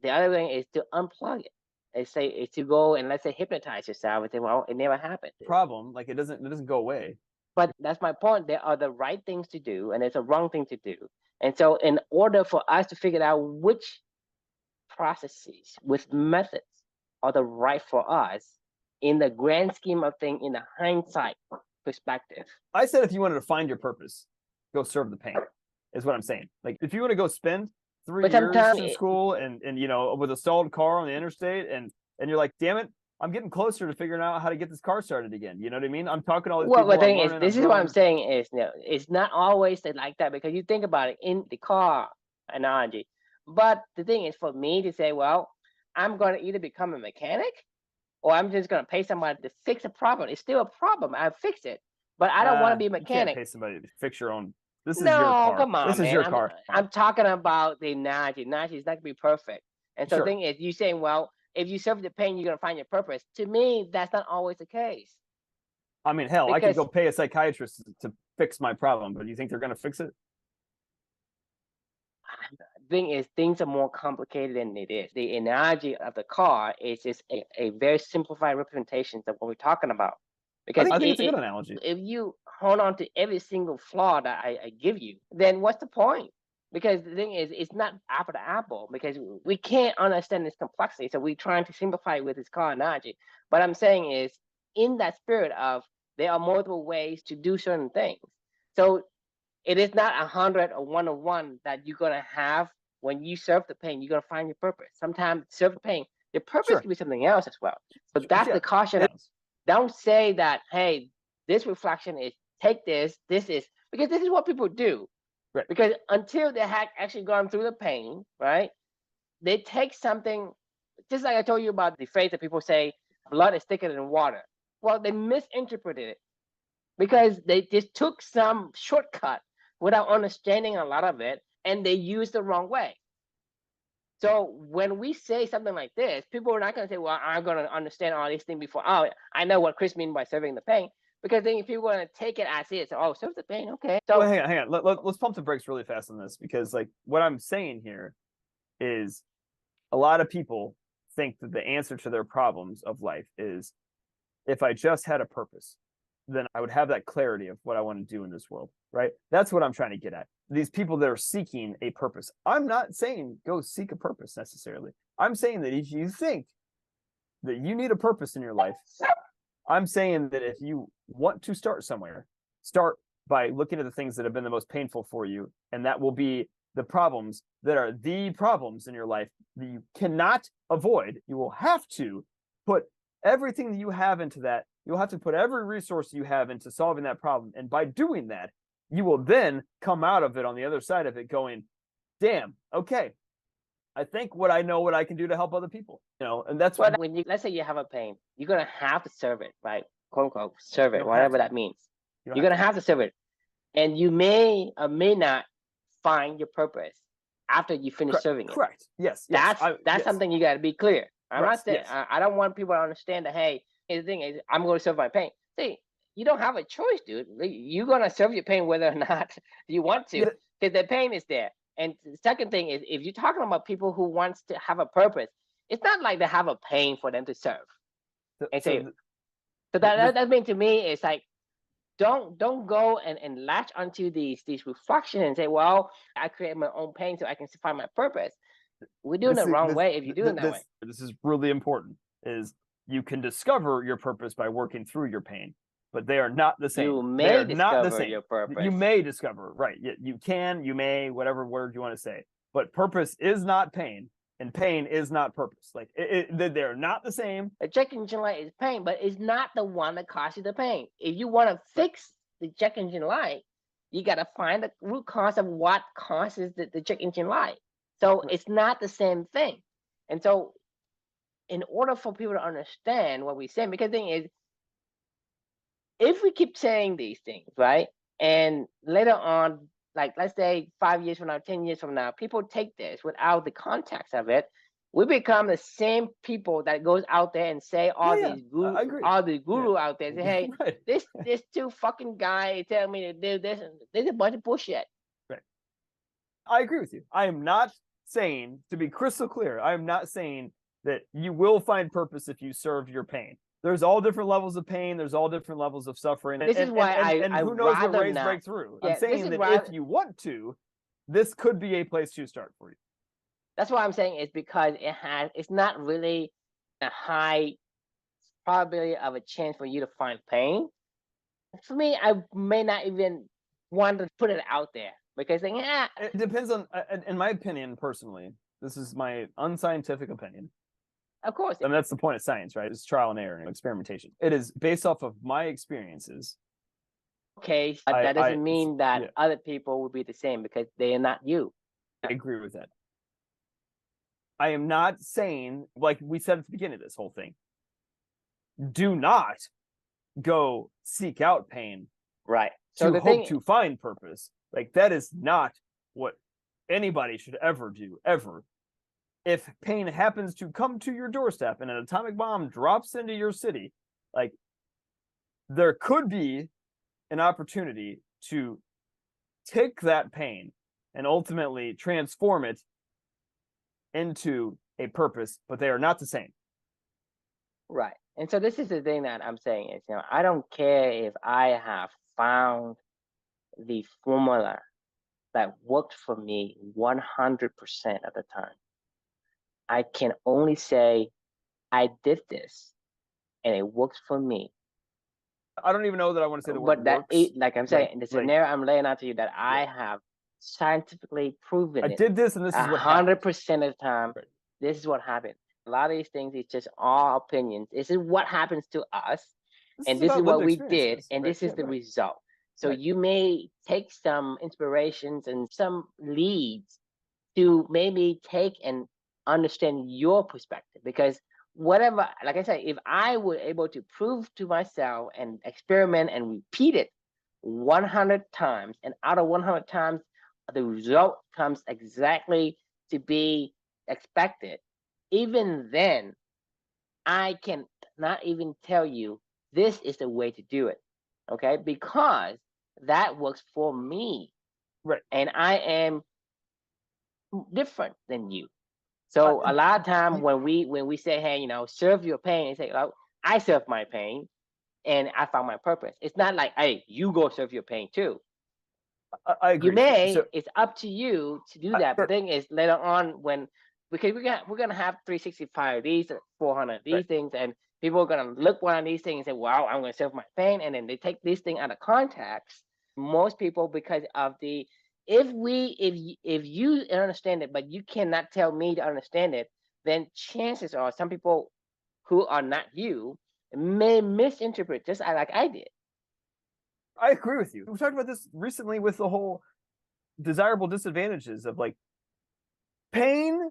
The other thing is to unplug it. It's to go and let's say hypnotize yourself and say, well, it never happened. Problem, like, it doesn't go away. But that's my point. There are the right things to do and there's a wrong thing to do. And so in order for us to figure out which processes with methods are the right for us in the grand scheme of things, in the hindsight perspective. I said if you wanted to find your purpose, go serve the pain, is what I'm saying. Like if you want to go spend 3 years in school and with a stalled car on the interstate and you're like, damn it, I'm getting closer to figuring out how to get this car started again. You know what I mean? I'm talking to all these people. Well, the thing is, this is what I'm saying is, it's not always like that, because you think about it in the car analogy. But the thing is, for me to say, well, I'm going to either become a mechanic or I'm just going to pay somebody to fix a problem. It's still a problem. I fix it, but I don't want to be a mechanic. You can't pay somebody to fix your own. This is your car. No, come on, this man. is your car. I'm talking about the analogy. Analogy is not going to be perfect. And so the thing is, you saying, well, if you serve the pain, you're going to find your purpose. To me, that's not always the case. I mean, hell, I could go pay a psychiatrist to fix my problem, but do you think they're going to fix it? The thing is, things are more complicated than it is. The analogy of the car is just a very simplified representation of what we're talking about. Because I think it's a good analogy. If you hold on to every single flaw that I give you, then what's the point? Because the thing is, it's not apple to apple, because we can't understand this complexity. So we're trying to simplify it with this car analogy. But I'm saying is, in that spirit of, there are multiple ways to do certain things. So it is not 100 or 101 that you're going to have when you serve the pain. You're going to find your purpose. Sometimes serve the pain, your purpose can be something else as well. So that's the caution. Don't say that, hey, this reflection is, take this is, because this is what people do. Right. Because until they have actually gone through the pain, right, they take something, just like I told you about the phrase that people say, blood is thicker than water. Well, they misinterpreted it because they just took some shortcut without understanding a lot of it, and they used the wrong way. So when we say something like this, people are not going to say, well, I'm going to understand all these things before. Oh, I know what Chris means by serving the pain. Because then if people are going to take it as is, oh, serve the pain, okay. So well, hang on. Let's pump the brakes really fast on this, because like what I'm saying here is a lot of people think that the answer to their problems of life is, if I just had a purpose, then I would have that clarity of what I want to do in this world, right? That's what I'm trying to get at. These people that are seeking a purpose. I'm not saying go seek a purpose necessarily. I'm saying that if you think that you need a purpose in your life, I'm saying that if you want to start somewhere, start by looking at the things that have been the most painful for you, and that will be the problems that are the problems in your life that you cannot avoid. You will have to put everything that you have into that. You'll have to put every resource you have into solving that problem. And by doing that, you will then come out of it on the other side of it going, damn, okay, I think what I know what I can do to help other people, and that's what, when you, let's say you have a pain, you're going to have to serve it, right? Quote unquote, serve it, whatever that means. You're going to have to serve it. And you may or may not find your purpose after you finish serving it. Correct. Yes. That's something you got to be clear. I'm not saying, I don't want people to understand that, hey, the thing is, I'm going to serve my pain. See, you don't have a choice, dude. You're going to serve your pain whether or not you want to, because the pain is there. And the second thing is, if you're talking about people who wants to have a purpose, it's not like they have a pain for them to serve. So that means to me, it's like, don't go and latch onto these reflections and say, well, I create my own pain so I can find my purpose. We're doing it the wrong way if you're doing that way. This is really important, is you can discover your purpose by working through your pain, but they are not the same. You may discover your purpose. You may discover, right. You can, you may, whatever word you want to say. But purpose is not pain, and pain is not purpose. Like they're not the same. A check engine light is pain, but it's not the one that causes the pain. If you want to fix the check engine light, you got to find the root cause of what causes the check engine light. So it's not the same thing. And so in order for people to understand what we're saying, because the thing is, if we keep saying these things, right, and later on, like let's say 5 years from now, 10 years from now, people take this without the context of it, we become the same people that goes out there and say all these guru out there say, hey, this two fucking guy telling me to do this, and there's a bunch of bullshit. Right. I agree with you. I am not saying, to be crystal clear, I am not saying that you will find purpose if you serve your pain. There's all different levels of pain. There's all different levels of suffering. This is why who knows what ways break through. I'm saying that if you want to, this could be a place to start for you. That's why I'm saying it's because it's not really a high probability of a chance for you to find pain. For me, I may not even want to put it out there because it depends on, in my opinion, personally, this is my unscientific opinion. Of course. And that's the point of science, right? It's trial and error and experimentation. It is based off of my experiences. Okay, but that doesn't mean that other people will be the same because they are not you. I agree with that. I am not saying, like we said at the beginning of this whole thing, do not go seek out pain, right? So to hope to find purpose. Like, that is not what anybody should ever do, ever. If pain happens to come to your doorstep and an atomic bomb drops into your city, like, there could be an opportunity to take that pain and ultimately transform it into a purpose, but they are not the same. Right. And so this is the thing that I'm saying is, I don't care if I have found the formula that worked for me 100% of the time. I can only say I did this and it works for me. I don't even know that I want to say the word but works. like I'm saying, the scenario I'm laying out to you that I have scientifically proven I did this and this is what 100% of the time. Right. This is what happened. A lot of these things is just our opinions. This is what happens to us, and this is what we did, and this is the result. So you may take some inspirations and some leads to maybe take and understand your perspective, because whatever, like I said, if I were able to prove to myself and experiment and repeat it 100 times, and out of 100 times, the result comes exactly to be expected, even then, I can not even tell you this is the way to do it, okay? Because that works for me, right? And I am different than you. So a lot of time when we say, hey, serve your pain, and say, oh, I serve my pain, and I found my purpose. It's not like, hey, you go serve your pain too. I agree. You may. It's up to you to do that. The thing is, later on, because we're gonna have 365 of these, 400 of these things, and people are gonna look one of these things and say, wow, I'm gonna serve my pain, and then they take this thing out of context. Most people, because of the if you understand it, but you cannot tell me to understand it, then chances are some people who are not you may misinterpret just like I did. I agree with you. We talked about this recently with the whole desirable disadvantages of, like, pain.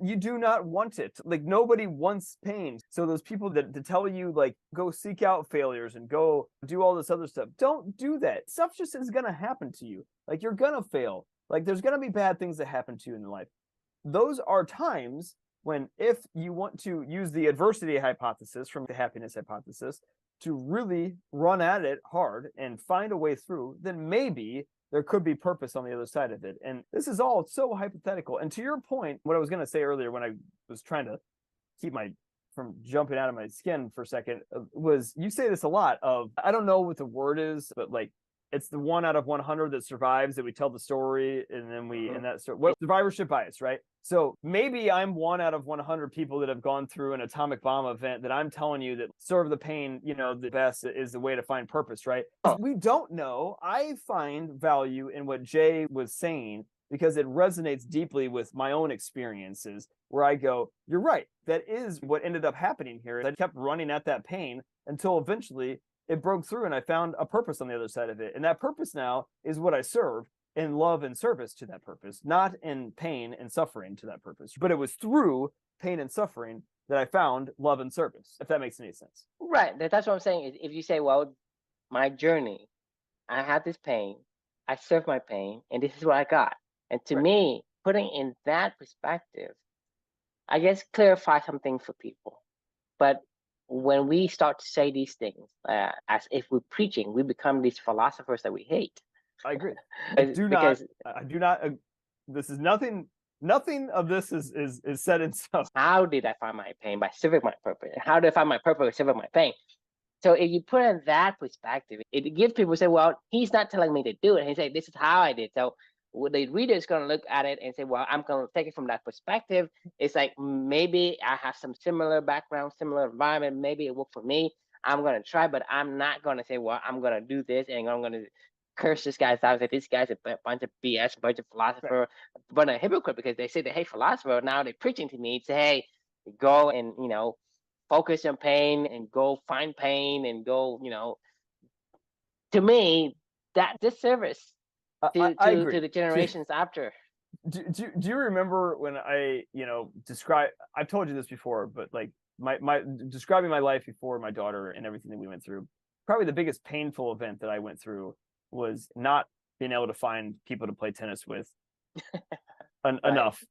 You do not want it. Like, nobody wants pain. So those people that tell you, like, go seek out failures and go do all this other stuff, don't do that. Stuff just is going to happen to you. Like, you're going to fail. Like, there's going to be bad things that happen to you in life. Those are times when, if you want to use the adversity hypothesis from the happiness hypothesis to really run at it hard and find a way through, then maybe there could be purpose on the other side of it. And this is all so hypothetical. And to your point, what I was going to say earlier when I was trying to keep from jumping out of my skin for a second, was, you say this a lot of, I don't know what the word is, but, like, it's the 1 out of 100 that survives, that we tell the story, and then in that story, what survivorship bias, right? So maybe I'm 1 out of 100 people that have gone through an atomic bomb event that I'm telling you that serve the pain, the best is the way to find purpose, right? We don't know. I find value in what Jay was saying because it resonates deeply with my own experiences, where I go, you're right. That is what ended up happening here. I kept running at that pain until eventually it broke through and I found a purpose on the other side of it. And that purpose now is what I serve, in love and service to that purpose, not in pain and suffering to that purpose. But it was through pain and suffering that I found love and service, if that makes any sense. Right. That's what I'm saying. Is if you say, well, my journey, I had this pain, I served my pain, and this is what I got. And to me, putting in that perspective, I guess clarify something for people. But when we start to say these things, as if we're preaching, we become these philosophers that we hate. I agree. I do not. This is nothing. Nothing of this is set in stone. How did I find my pain? By serving my purpose. How did I find my purpose by serving my pain? So if you put in that perspective, it gives people say, well, he's not telling me to do it. He say, this is how I did. So the reader is going to look at it and say, well, I'm going to take it from that perspective. It's like, maybe I have some similar background, similar environment. Maybe it worked for me. I'm going to try, but I'm not going to say, well, I'm going to do this and I'm going to curse this guy's out. Say this guy's a bunch of BS, a bunch of philosopher, but a hypocrite, because they say they hate philosopher. Now they're preaching to me to, hey, go and, focus on pain and go find pain and go, to me, that disservice I agree. to the generations after. Do you remember when I, describe, I've told you this before, but like my describing my life before my daughter and everything that we went through, probably the biggest painful event that I went through was not being able to find people to play tennis with enough,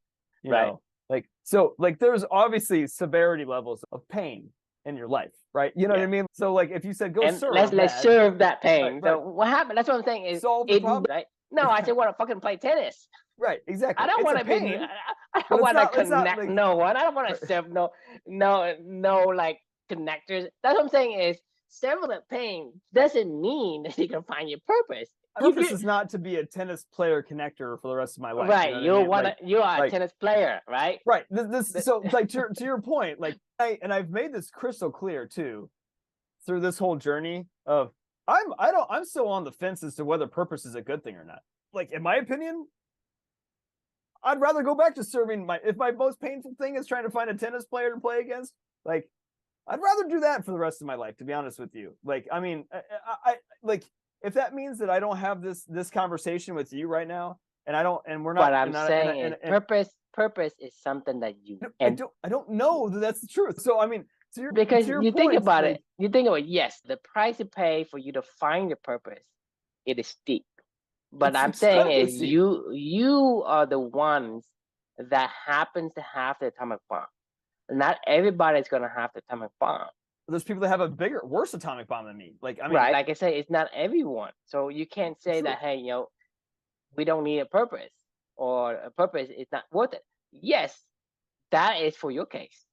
you know, like, so like there's obviously severity levels of pain in your life, right? You know what I mean? So like if you said go and serve, let's serve that pain. Right. So what happened? That's what I'm saying is solve the problem. Right? No, I just want to fucking play tennis. Right, exactly. I don't want to pain, be. I don't want to connect like, no one. I don't want to serve no like connectors. That's what I'm saying is serving the pain doesn't mean that you can find your purpose. Purpose is not to be a tennis player connector for the rest of my life. Right, you are a tennis player, right? Right. So like to your point, like I've made this crystal clear too, through this whole journey of I'm still on the fence as to whether purpose is a good thing or not. Like in my opinion, I'd rather go back to serving if my most painful thing is trying to find a tennis player to play against, like I'd rather do that for the rest of my life, to be honest with you. Like, I mean, I like, if that means that I don't have this conversation with you right now, and we're not. But I'm saying purpose is something that you. I don't know that that's the truth. So I mean, because you think about it, you think about yes, the price you pay for you to find your purpose, it is steep. But I'm saying is you are the ones that happens to have the atomic bomb. Not everybody's gonna have the atomic bomb. There's people that have a worse atomic bomb than me. Like, I mean, right? Like I say, it's not everyone. So you can't say that, hey, we don't need a purpose, or a purpose is not worth it. Yes, that is for your case,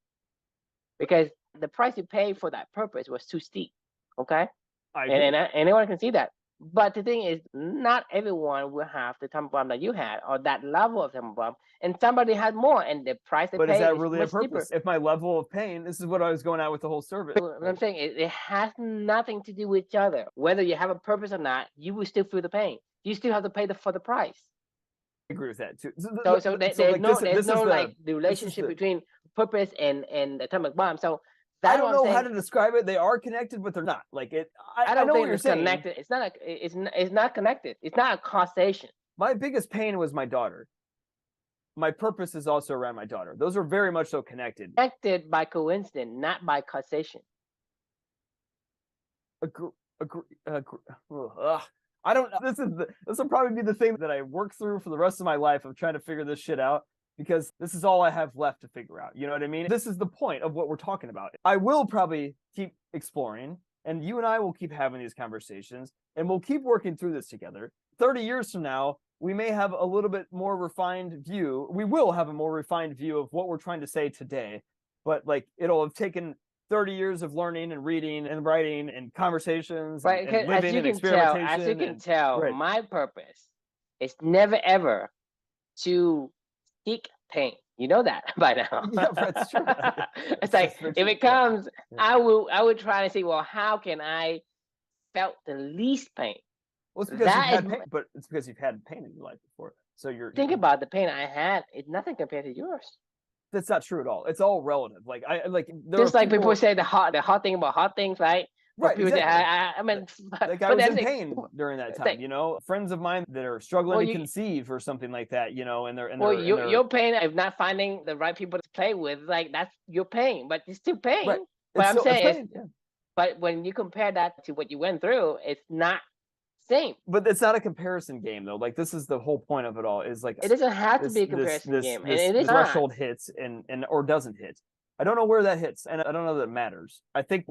because the price you pay for that purpose was too steep. Okay, and anyone can see that. But the thing is, not everyone will have the atomic bomb that you had, or that level of atomic bomb, and somebody has more, and the price they pay is much steeper. But is that really a purpose? If my level of pain, this is what I was going at with the whole service. What I'm saying is, it has nothing to do with each other. Whether you have a purpose or not, you will still feel the pain. You still have to pay for the price. I agree with that too. So there's no the relationship between purpose and atomic bomb. So I don't know how to describe it. They are connected, but they're not. Like it. I don't know think it's connected. It's not. It's not connected. It's not a causation. My biggest pain was my daughter. My purpose is also around my daughter. Those are very much so connected. Connected by coincidence, not by causation. Agree. I don't. This will probably be the thing that I work through for the rest of my life of trying to figure this shit out, because this is all I have left to figure out. You know what I mean? This is the point of what we're talking about. I will probably keep exploring, and you and I will keep having these conversations, and we'll keep working through this together. 30 years from now, we may have a little bit more refined view. We will have a more refined view of what we're trying to say today, but like it'll have taken 30 years of learning and reading and writing and conversations and living and experimentation. As you can tell, my purpose is never ever to seek pain. You know that by now. Yeah, that's true. It's like if it comes, I would try to say, well, how can I felt the least pain? Well, it's because you've had pain, but it's because you've had pain in your life before. So think about the pain I had. It's nothing compared to yours. That's not true at all. It's all relative. Like just like people say the hot thing about hot things, right? Right. People exactly. say, I mean, like I was in pain during that time. You know, friends of mine that are struggling to conceive or something like that. You know, and your pain of not finding the right people to play with, like that's your pain, but it's still pain. Right. But I'm saying, but when you compare that to what you went through, it's not same. But it's not a comparison game though. Like this is the whole point of it all. Is like it doesn't have to be a comparison game. And it is threshold hits and or doesn't hit. I don't know where that hits, and I don't know that it matters. I think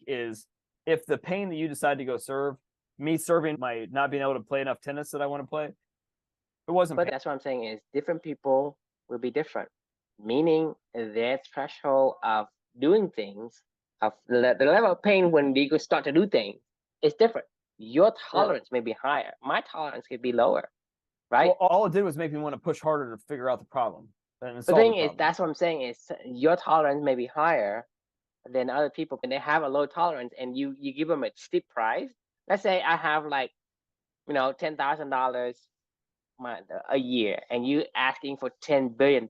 is if the pain that you decide to go serve, me serving my not being able to play enough tennis that I want to play, it wasn't. But that's what I'm saying is different people will be different. Meaning their threshold of doing things, of the level of pain when they go start to do things is different. Your tolerance may be higher. My tolerance could be lower. right? Well, all it did was make me want to push harder to figure out the problem and The solve the thing is, problem. that's what I'm saying is your tolerance may be higher than other people, and they have a low tolerance, and you give them a steep price. Let's say I have like, $10,000 a year, and you asking for $10 billion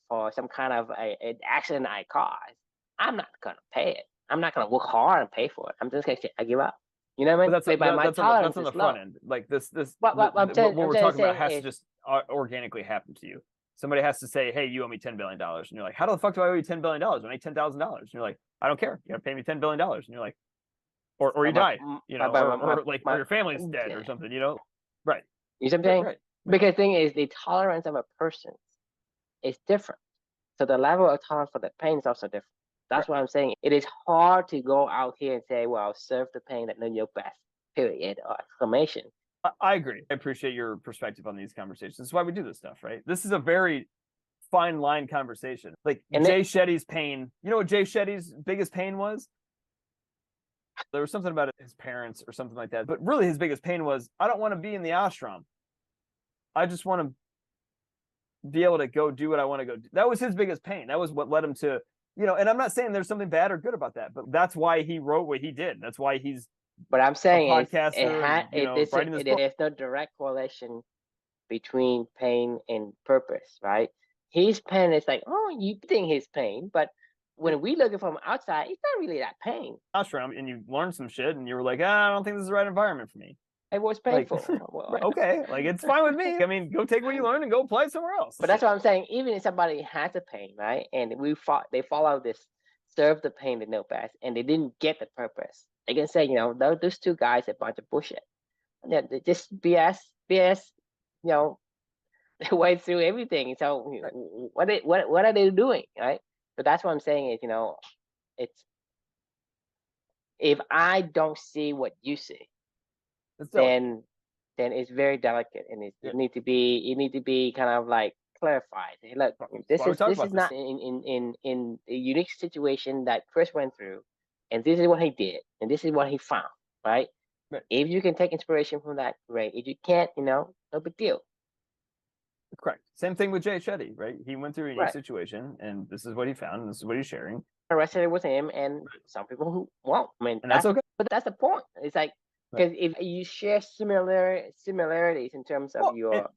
for some kind of an accident I caused. I'm not gonna pay it. I'm not gonna work hard and pay for it. I'm just gonna say I give up. You know what I But mean? But my tolerance that's on the is low. front end. Like this What I'm what we're talking about saying has to is, just organically happen to you. Somebody has to say, "Hey, you owe me $10 billion," and you're like, "How the fuck do I owe you $10 billion? I make $10,000." And you're like, "I don't care. You got to pay me $10 billion," and you're like, or you die, or your family's dead or something, Right. You see what I'm saying? Right. Because the thing is, the tolerance of a person is different. So the level of tolerance for the pain is also different. That's what I'm saying. It is hard to go out here and say, well, serve the pain that know your best, period, or exclamation. I agree. I appreciate your perspective on these conversations. That's why we do this stuff, right? This is a very fine line conversation. Like Jay Shetty's pain. You know what Jay Shetty's biggest pain was? There was something about his parents or something like that. But really his biggest pain was, I don't want to be in the ashram. I just want to be able to go do what I want to go do. That was his biggest pain. That was what led him to, and I'm not saying there's something bad or good about that, but that's why he wrote what he did. That's why he's But I'm saying a podcaster, writing this book. There's no direct correlation between pain and purpose, right? His pain is like, oh, you think his pain, but when we look at it from outside, it's not really that pain. Ashram, and you learned some shit, and you were like, I don't think this is the right environment for me. It was painful. Okay, it's fine with me. I mean, go take what you learned and go apply it somewhere else. But that's what I'm saying. Even if somebody has a pain, right, and they follow this, serve the pain they know best, and they didn't get the purpose, they can say, those two guys are a bunch of bullshit. They're just BS, they went through everything. So what are they doing, right? So that's what I'm saying is, it's, if I don't see what you see, then it's very delicate, and it need to be kind of like clarified. Hey, look, this is not in a unique situation that Chris went through, and this is what he did, and this is what he found, right? If you can take inspiration from that, great. If you can't, no big deal. Correct. Same thing with Jay Shetty, right? He went through a unique situation, and this is what he found, and this is what he's sharing. I resonated with him, and some people who won't. I mean, and that's okay. But that's the point. It's like, because if you share similarities in terms of your.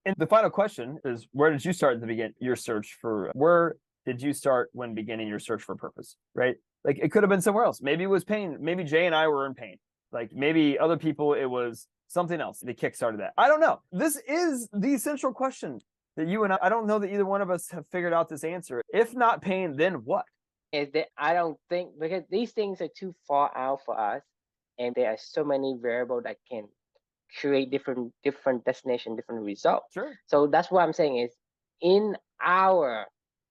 And the final question is, where did you start your search for? Where did you start when beginning your search for purpose? Right? Like it could have been somewhere else. Maybe it was pain. Maybe Jay and I were in pain. Like maybe other people, it was something else that kickstarted that. I don't know. This is the central question that you and I don't know that either one of us have figured out this answer. If not pain, then what? Is that I don't think, because these things are too far out for us, and there are so many variables that can create different destination, different results. Sure. So that's what I'm saying is, in our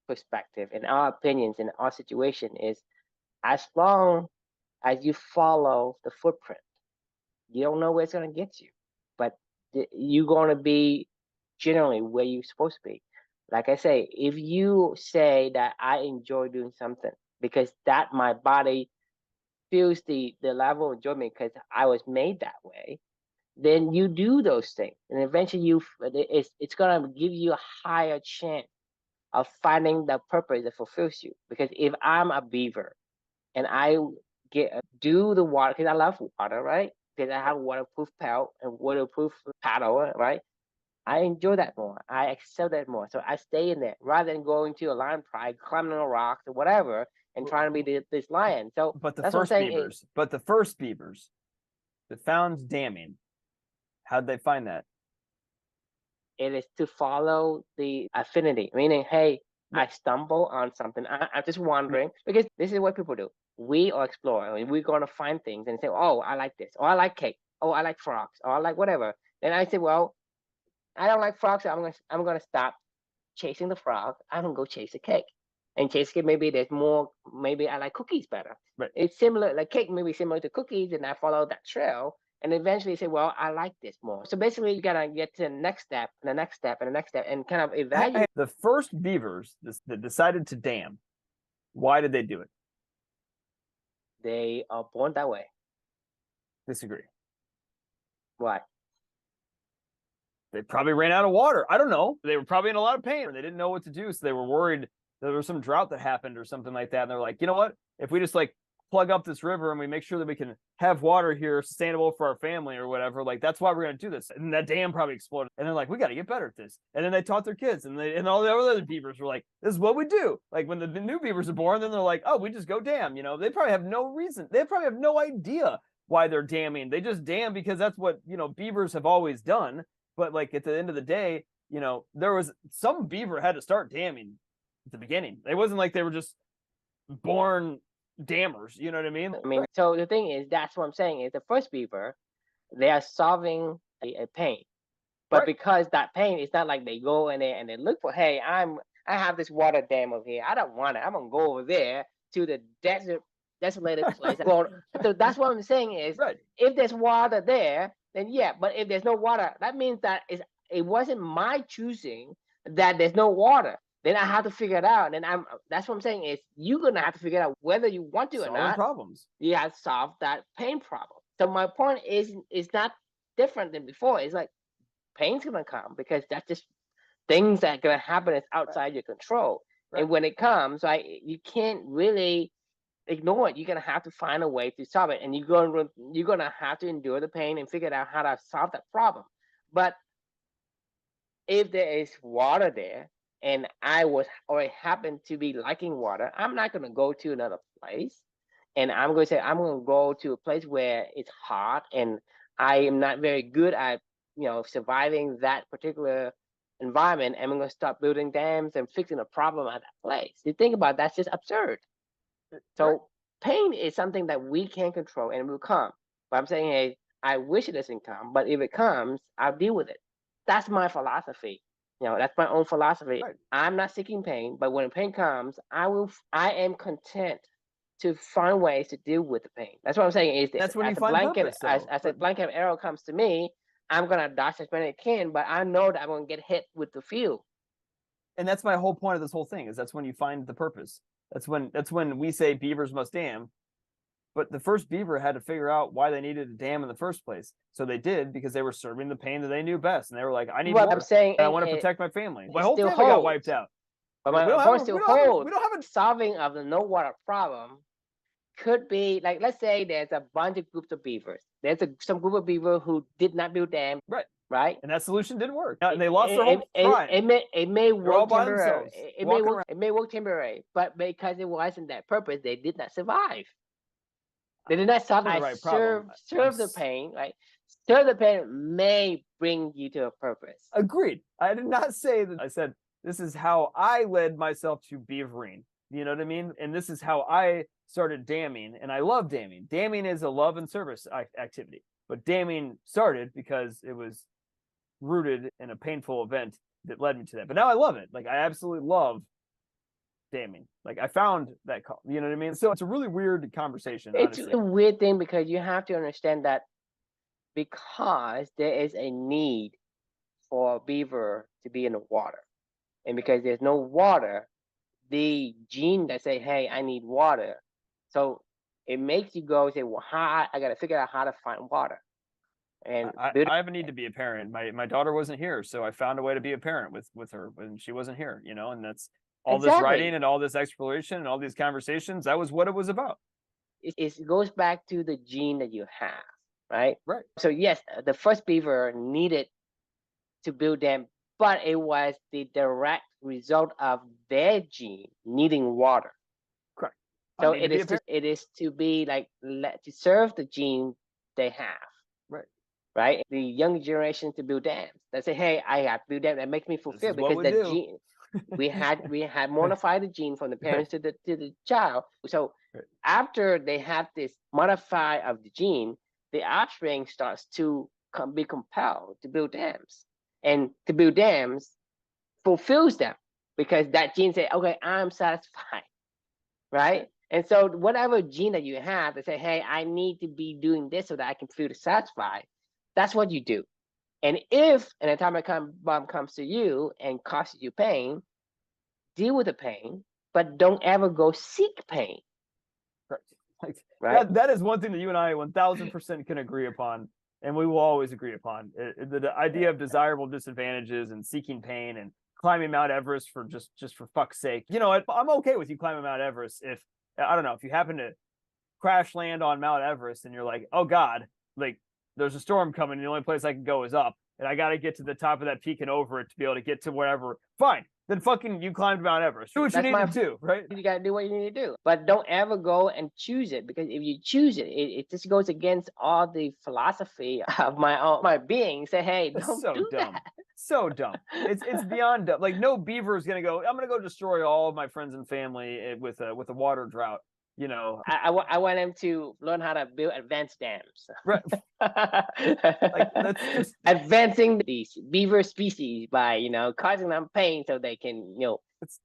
perspective, in our opinions, in our situation, is as long as you follow the footprint, you don't know where it's going to get you, but you're going to be generally where you're supposed to be. Like I say, if you say that I enjoy doing something because that my body feels the level of enjoyment because I was made that way, then you do those things, and eventually it's gonna give you a higher chance of finding the purpose that fulfills you. Because if I'm a beaver and I do the water, because I love water, right? Because I have waterproof pelt and waterproof paddle, right? I enjoy that more. I excel that more. So I stay in there rather than going to a lion pride, climbing on rocks or whatever, and trying to be this lion. So but the first beavers that found damming, how'd they find that? It is to follow the affinity, meaning, hey, I stumble on something. I'm just wondering, because this is what people do. We are explore, and we're going to find things and say, oh, I like this, or I like cake, oh, I like frogs, or I like whatever. Then I say, well, I don't like frogs, so I'm gonna stop chasing the frog. I'm gonna go chase a cake. And chase a cake, maybe there's more. Maybe I like cookies better. Right. It's similar, like cake may be similar to cookies, and I follow that trail, and eventually say, well, I like this more. So basically, you gotta get to the next step, and the next step, and the next step, and kind of evaluate. The first beavers that decided to dam, why did they do it? They are born that way. Disagree. Why? They probably ran out of water. I don't know. They were probably in a lot of pain. They didn't know what to do. So they were worried there was some drought that happened or something like that. And they're like, you know what? If we just like plug up this river and we make sure that we can have water here sustainable for our family or whatever, like that's why we're going to do this. And that dam probably exploded. And they're like, we got to get better at this. And then they taught their kids, and all the other beavers were like, this is what we do. Like when the new beavers are born, then they're like, oh, we just go dam. You know, they probably have no reason. They probably have no idea why they're damming. They just dam because that's what, beavers have always done. But like at the end of the day, there was some beaver had to start damming at the beginning. It wasn't like they were just born dammers. You know what I mean? So the thing is, that's what I'm saying is the first beaver, they are solving a pain. But because that pain, it's not like they go and they look for, hey, I have this water dam over here. I don't want it. I'm gonna go over there to the desolated place. So that's what I'm saying is, if there's water there, then yeah. But if there's no water, that means that it wasn't my choosing that there's no water. Then I have to figure it out. And that's what I'm saying is, you're gonna have to figure out whether you want to or not. Problems. You have to solve that pain problem. So my point is not different than before. It's like pain's gonna come because that's just things that are gonna happen. It's outside your control. And when it comes, you can't really ignore it. You're gonna have to find a way to solve it, and you're gonna have to endure the pain and figure out how to solve that problem. But if there is water there, and happen to be liking water, I'm not gonna go to another place, and I'm gonna say I'm gonna go to a place where it's hot, and I am not very good at surviving that particular environment, and I'm gonna start building dams and fixing a problem at that place. You think about it, that's just absurd. So pain is something that we can control and it will come. But I'm saying, hey, I wish it doesn't come, but if it comes, I'll deal with it. That's my philosophy. That's my own philosophy. I'm not seeking pain, but when pain comes, I am content to find ways to deal with the pain. That's what I'm saying is that's when you find purpose. As a blanket arrow comes to me, I'm gonna dodge as many as I can, but I know that I'm gonna get hit with the field. And that's my whole point of this whole thing is that's when you find the purpose. That's when we say beavers must dam. But the first beaver had to figure out why they needed a dam in the first place. So they did because they were serving the pain that they knew best. And they were like, I need water. I'm saying, I want to protect my family. My whole family got wiped out. But my point still holds. We don't have a solving of the no water problem. Could be like, let's say there's a bunch of groups of beavers. There's some group of beavers who did not build dams. Right. And that solution didn't work. And they lost their whole pride. It may work temporarily. It may work temporarily, but because it wasn't that purpose, they did not survive. They did not solve serve the pain, right? Serve the pain may bring you to a purpose. Agreed. I did not say that. I said, this is how I led myself to beavering. You know what I mean? And this is how I started damming. And I love damming. Damming is a love and service activity. But damming started because it was rooted in a painful event that led me to that. But now I love it. Like, I absolutely love damming. Like, I found that call. You know what I mean? So it's a really weird conversation. It's a weird thing because you have to understand that because there is a need for a beaver to be in the water. And because there's no water, the gene that say, hey, I need water. So it makes you go say, well, I got to figure out how to find water. And I have a need to be a parent. My daughter wasn't here, so I found a way to be a parent with her when she wasn't here, and that's all this writing and all this exploration and all these conversations. That was what it was about. It goes back to the gene that you have, right? Right. So yes, the first beaver needed to build them, but it was the direct result of their gene needing water. Correct. So it is to be like to serve the gene they have. Right, the young generation to build dams. They say, "Hey, I have to build dams." That makes me fulfilled because the gene we had modified the gene from the parents to the child. So after they have this modify of the gene, the offspring starts to be compelled to build dams, and to build dams fulfills them because that gene say, "Okay, I'm satisfied," right? And so whatever gene that you have, they say, "Hey, I need to be doing this so that I can feel satisfied." That's what you do. And if an atomic bomb comes to you and causes you pain, deal with the pain, but don't ever go seek pain. Right. That is one thing that you and I 1000% can agree upon. and we will always agree upon the idea of desirable disadvantages and seeking pain and climbing Mount Everest for just for fuck's sake. You know, I'm okay with you climbing Mount Everest if, I don't know, if you happen to crash land on Mount Everest and you're like, oh God, like there's a storm coming and the only place I can go is up and I got to get to the top of that peak and over it to be able to get to wherever. Fine. Then fucking you climbed Mount Everest. Do what you need to do, right? You got to do what you need to do. But don't ever go and choose it, because if you choose it, it just goes against all the philosophy of my being. Say, hey, don't do dumb. that. So dumb. It's beyond dumb. Like no beaver is gonna go, I'm gonna go destroy all of my friends and family with a water drought. You know, I want them to learn how to build advanced dams. Right. Like that's just advancing these beaver species by, you know, causing them pain so they can, you know,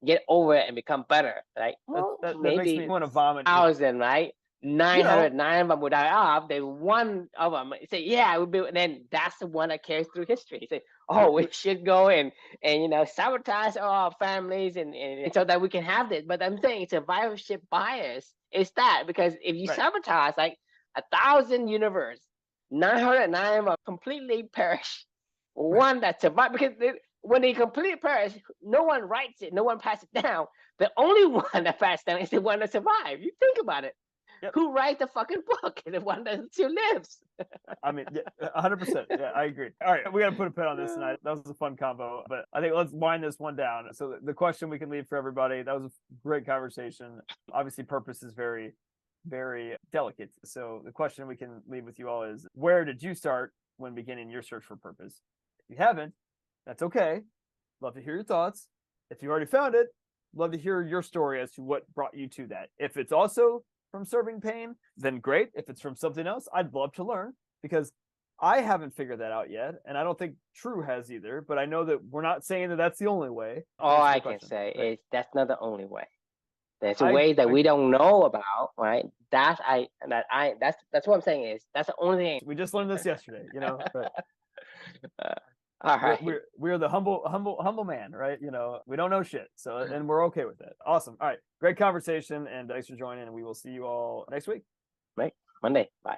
get over it and become better. Like, well, that maybe makes me want to vomit. 1,000, right? 909 of them would die off. Then one of them say, yeah, we'll build, and then that's the one that carries through history. Say, oh, we should go and you know, sabotage all our families and so that we can have this. But I'm saying survivorship bias is that, because if you sabotage like 1,000 universe, 909 of them completely perish. One that survived, because when they completely perish, no one writes it, no one passes it down. The only one that passes down is the one that survived. You think about it. Yep. Who writes the fucking book? The one that still lives. I mean, 100%. Yeah, I agree. All right, we got to put a pin on this tonight. That was a fun combo, but I think let's wind this one down. So the question we can leave for everybody, that was a great conversation. Obviously, purpose is very, very delicate. So the question we can leave with you all is, where did you start when beginning your search for purpose? If you haven't, that's okay. Love to hear your thoughts. If you already found it, love to hear your story as to what brought you to that. If it's also from serving pain, then great. If it's from something else, I'd love to learn, because I haven't figured that out yet, and I don't think True has either. But I know that we're not saying that that's the only way. All I can say is that's not the only way. There's a way that we don't know about, right? That's what I'm saying is that's the only thing. We just learned this yesterday, you know. But all right, we're the humble man, right? You know, we don't know shit, so and we're okay with it. Awesome. All right, great conversation, and thanks for joining. And we will see you all next week. Right, Monday. Bye.